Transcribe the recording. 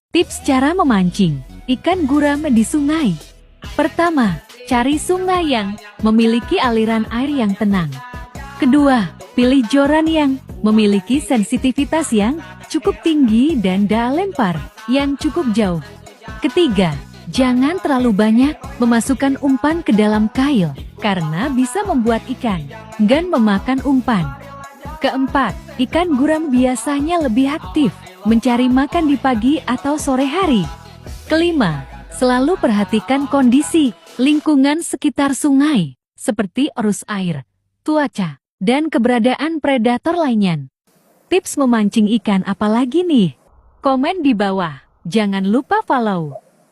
Tips cara memancing ikan guram di sungai. Pertama, cari sungai yang memiliki aliran air yang tenang. Kedua, pilih joran yang memiliki sensitivitas yang cukup tinggi dan daya lempar yang cukup jauh. Ketiga, jangan terlalu banyak memasukkan umpan ke dalam kail, karena bisa membuat ikan enggan memakan umpan. Keempat, ikan guram biasanya lebih aktif mencari makan di pagi atau sore hari. Kelima, selalu perhatikan kondisi lingkungan sekitar sungai, seperti arus air, cuaca, dan keberadaan predator lainnya. Tips memancing ikan apalagi nih? Komen di bawah. Jangan lupa follow